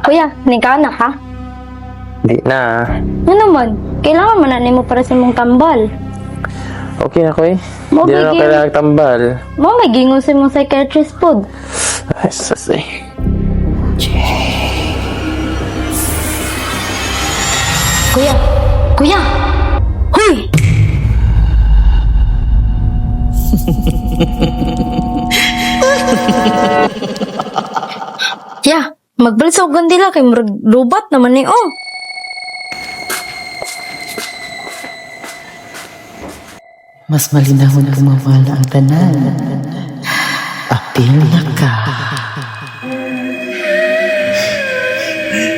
Kuya, nagkaanak ha? Di na. Ano naman? Kailangan mananin mo para sa mong tambal. Okay na ko eh. Mo Di na bigay- kailangan tambal. Mo, may gingon sa mong psychiatrist pod. Ay, sas eh. Kuya! Kuya! Huy! Ya, magbalit sa gandila kay murag lubat naman ni oh. Mas malinahon kumawala ang tanan. Apil na ka.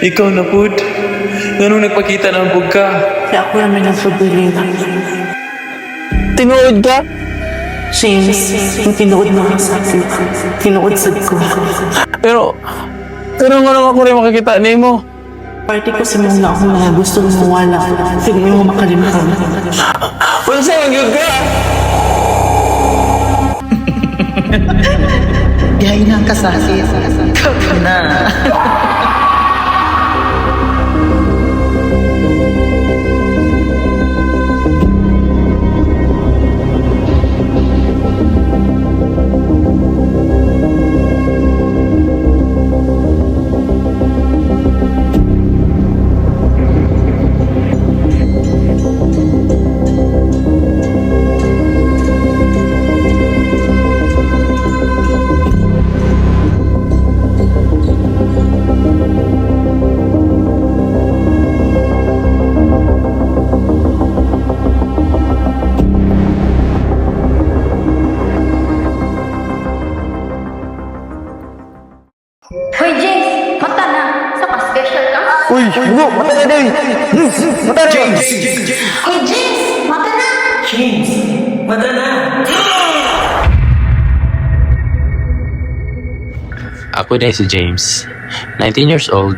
Ikaw na, Pud. Ganun nagpakita ng bug ka. Kaya ako naman ang pagbiling. Tinuod ka? James, yung tinuod mo sa akin. Tinuod sa ko. Pero nga lang ako rin makakita ni mo. Party ko sa mga ako na gusto mong mawala. Hindi mo makalimutan. Wala sa'yo, mag-yun ka! Yain ang kasasi. Na. Hoy James! Mata na! Sa pa-special ka? Uy! Bugo! Mata na day! Mata na! Hoy James! Mata na! Ako din si James, 19 years old,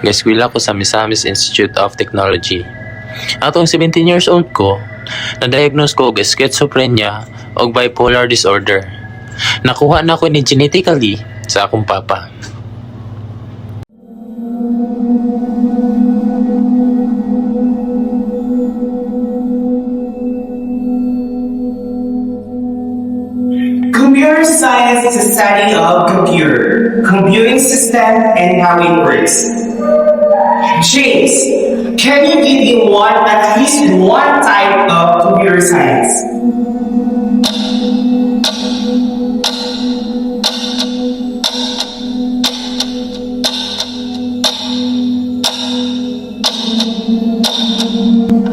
gaskwila ko sa Misamis Institute of Technology. Atong 17 years old ko, na-diagnose ko og schizophrenia o bipolar disorder. Nakuha na ko ni genetically sa akong papa. Computer science is a study of computing system, and how it works. James, can you give me at least one type of computer science?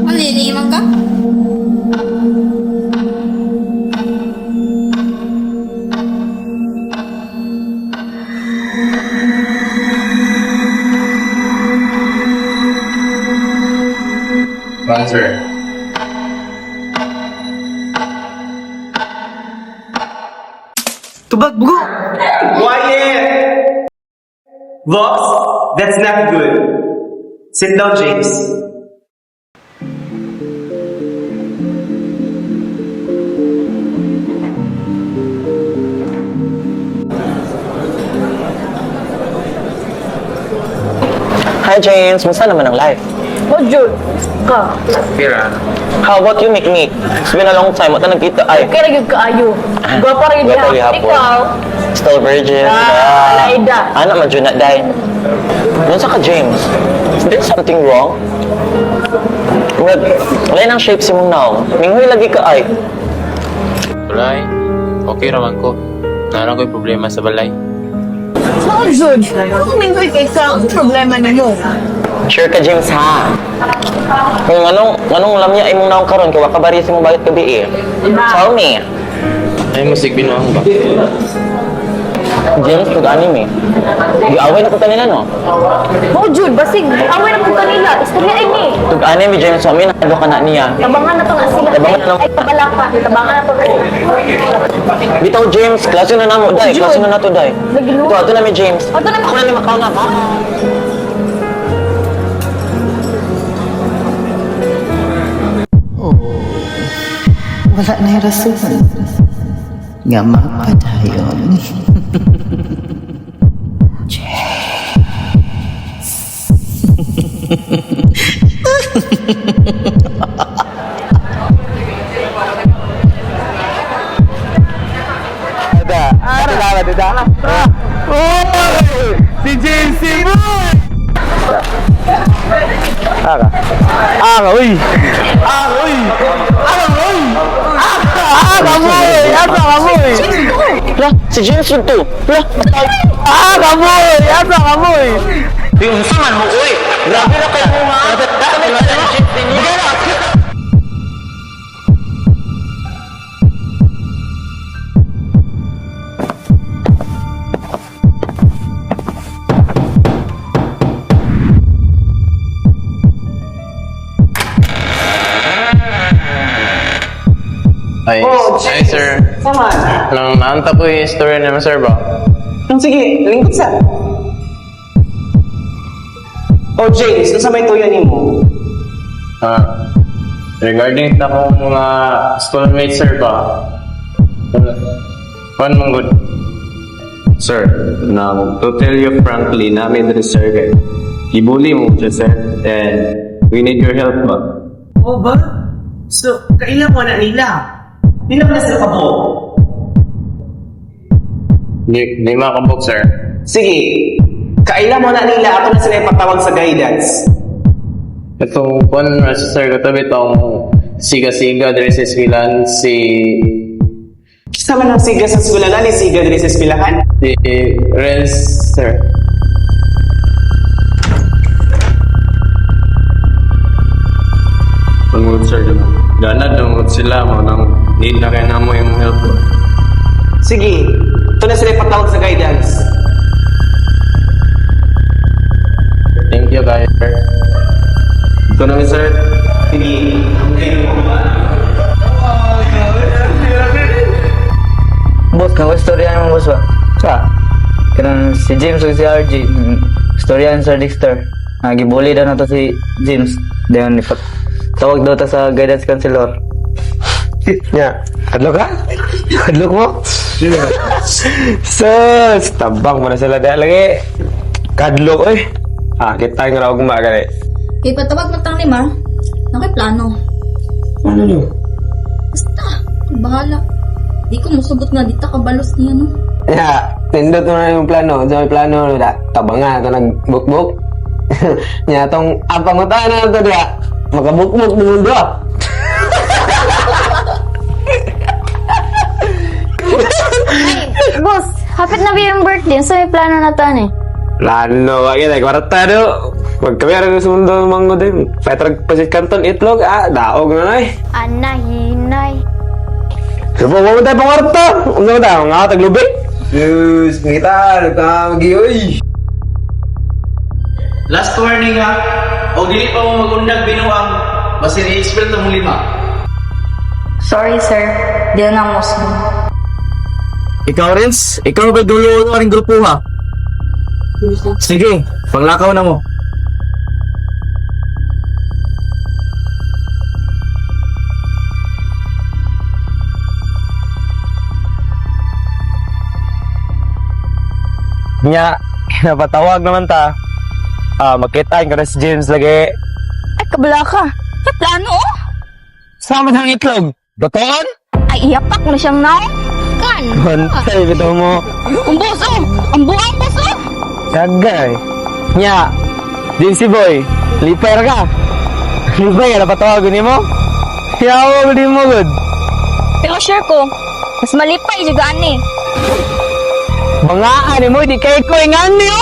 Maliliman ka? Answer. Tubag, bugo! Quiet! Vox, that's not good. Sit down, James. Hi James! Musta naman ang life? Oh, Jude! Ka! Kira, How about you, Mikmik? It's been a long time. Wata nagkita ay. Kaya naging kaayo. Gwapa rin Gwapa rin niya. hapon. Ikaw? Still virgin. Laida. Anak man dyan na, day. Nasa ka, James? Is there something wrong? Wala ang shape si mong now. Minghoy lagi ka ay. balay. Okay raman ko. Nalang ko'y problema sa balay. Oh, Jude! Ano minggoy kay ka? Problema na mo. Sure ka, James, ha? Kung anong alam niya ay mong naong karon kaya kabari si mong bakit gabi eh. Tell me. Ay, musik binuang ba? James, pag-anim eh. Di-away na ko kanila, no? Oh, Jude! Basig! Away na po kanila. Istorya ay ni. Pag-anim ni James, so amin, ka na niya. Tabangan na to na sila. Tabangan na. Ay, kabalaka. Tabangan na to. Bitaw, James, klase na namo, day. Klase na nato, day. Nagiluwa. Ito na mi, James. Ato na mi. Ako na ni Macau na, ba? Wala na yung rason. Nga mapadayon. Si James si Boy! Aga, uy! Lah, si James yun to. Lah, yung saman mo, uy! Grabe na kayo mo, ha? Dami ka na yung James ninyo. Ay, ay sir. Sama. Lang naanta po yung story naman sir ba? Sige, lingkod sa. Oh, James, nasa may tuyan mo? Regarding sa akong mga schoolmates sir ba? One mong good. Sir, now to tell you frankly, namin rin sir kay ibuli mo siya sir and we need your help ba? Oh ba? So, kailan mo na nila? Di naman na sila kabo. Di makabok sir. Sige, kailan mo na nila ako na sila ipatawag sa guidance. Itong kung sir, katabi itong siga-siga, dres esquilan, si Sama ng siga sa skulalan ni siga diri sa eskwelahan. Renz sir. Pangod sir naman. Ganad dungod sila mo nang need na kaya na mo yung help ba? Sige, ito na sila ipatawag sa guidance. Thank you guys sir. Ito namin sir. Sige, Boss, kung istorya naman boss ba? Kanang si James o si RJ, istorya Sir Dexter. Gibuli daw na to si James. Dayon tawag daw ta sa guidance counselor. Nya, kadlok ka? Kadlok mo? Sus, tabang mo na sila dahil lagi. Kadlok, oy. Kita yung rawag mga gani. Ipatawag mo tang lima. Nakay plano. Ano nyo? Basta, bahala. Di ko musugot nga dita kabalos niya no. Ya, tindot mo na yung plano. Sa may plano, da, tabangan ito nagbukbuk. Nya, tong apangutaan na ito diya. Makabukbuk ng mundo. Boss, hapit na ba yung birthday? So may plano na to eh. Plano, wag yan. Kwarta do. Huwag kami rin sa mundo ng manggo din. Petrag pasit kanton, itlog. Daog na na eh. Hinay. Supo mo tayo pang kwarta. Ano ba tayo? Nga taglubig? Sus, kita. Nagkamagi, oy. Last warning ha. O dili pa mo magundag binuang. Basta ni-expel na mong lima. Sorry sir, di na mo Ikaw, Renz? Ikaw ba dulo ng aking grupo ha? Sige, paglakaw na mo. Nya, napatawag naman ta. Makitaan ka na si James lagi. Ay, kabala ka. May plano oh. Sama ng itlog. Doton? Ay, iyapak mo siyang now. Kan. Bantay, bito mo. Ang boss oh. Ang buang boss oh. Sagay. Nya, James boy, liper ka. Liper, napatawagan ni mo? Yawa, di mo good. Pero sure ko, mas malipay juga ani. Mga ani mo, di kayo ko ingan niyo.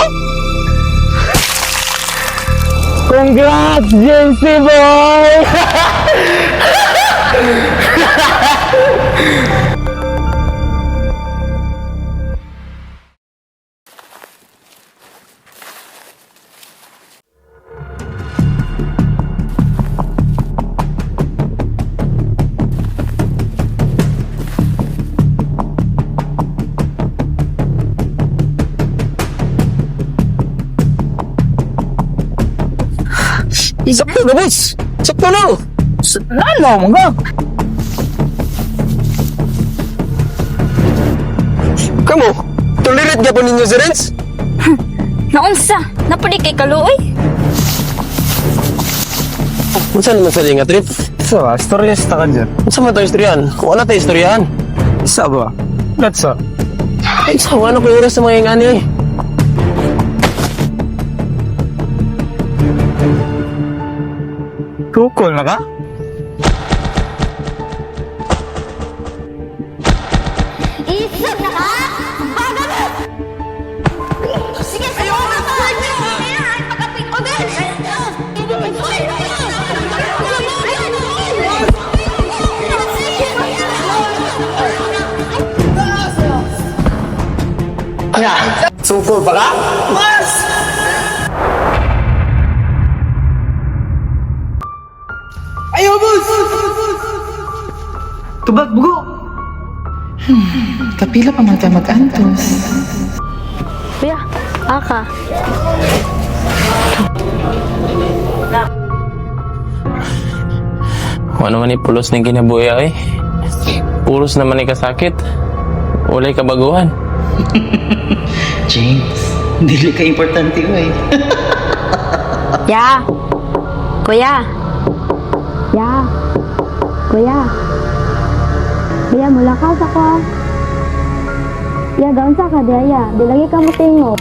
Congrats, James boy! Sakto na, boss! Sakto na! Ano mo nga? Kamu, tulirit ka po ninyo si Renz? Naunsa, napali kay kaluoy. Unsa naman sa nga trip? So, storyista ka dyan. Unsa man to istoryahan? Kung wala tayo istoryahan. Isa ba? That's all. Ay, sa ano ko oras sa mga ingani ay? Kukul na ka? Isip na ka? Baga mo! Sige, sa'yo na ka! Ay, pagkapit ko din! Sungkol pa ka? Ayaw, boss! Tubag, bugo! Kapila pa man ka mag-antos. Kuya, aka. Ano man pulos ng kinabuya eh. Puros naman ni kasakit. Walay kabaguhan. James, dili ka importante ko eh. Ya. Kuya. Ya. Kuya. Kuya, mula ka sa ko. Ya, gaon sa ka diya, ya. Di lagi ka mo tingo.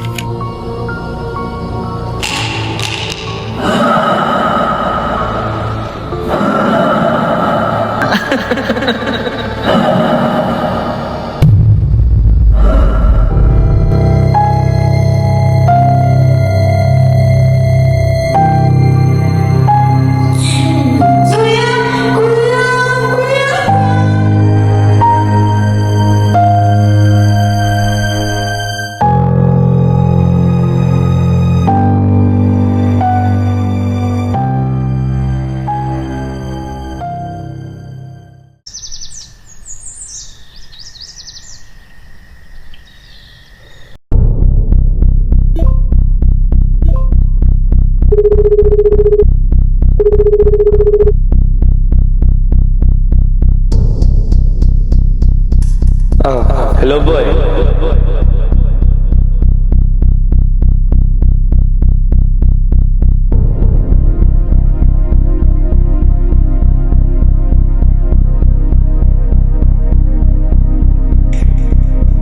Hello, boy.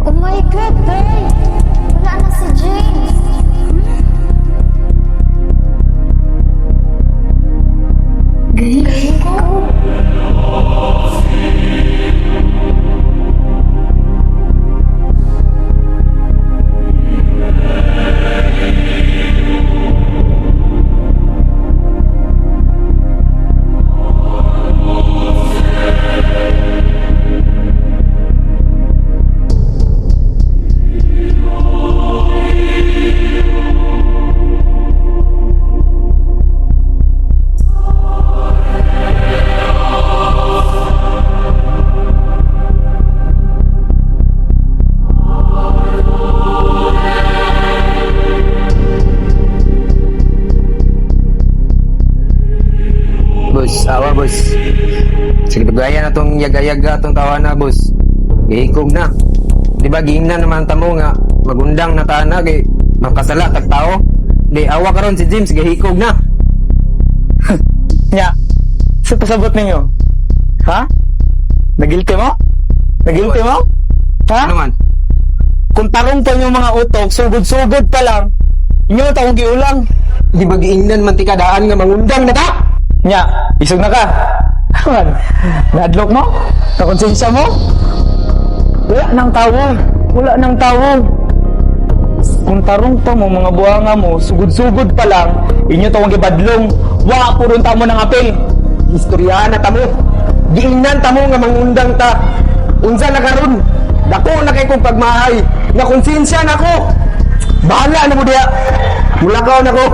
Oh my God, girl! Wala na si James. Galing ko. Boss, awa boss. Sige, pagaya na tong yaga-yaga tong tawa na boss. Gihikog na. Di ba giingnan naman tamo nga magundang na tana kay makasala tag tao. Di awa karon si James gihikog na. Nya, sa pasabot ninyo? Ha? Nagilty mo? Nagilty mo? Ha? Ano man? Kung tarong pa yung mga utok, sugod-sugod pa lang, inyo taong giulang. Di ba giingnan man ti kadaan nga mangundang na ta? Nya, isog na ka. Man, nadlok mo? Nakonsensya mo? Wala nang tawo. Wala nang tawo. Kung tarong pa mo, mga buhanga mo, sugod-sugod pa lang, inyo tawang gibadlong, wala po rin tamo ng apel. Istoryahan na tamo. Giingnan tamo nga mangundang ta. Unsa na karon? Dako na kay kong pagmahay. Nga konsensya na ko. Bahala na mo diya. Mulakaw na ko.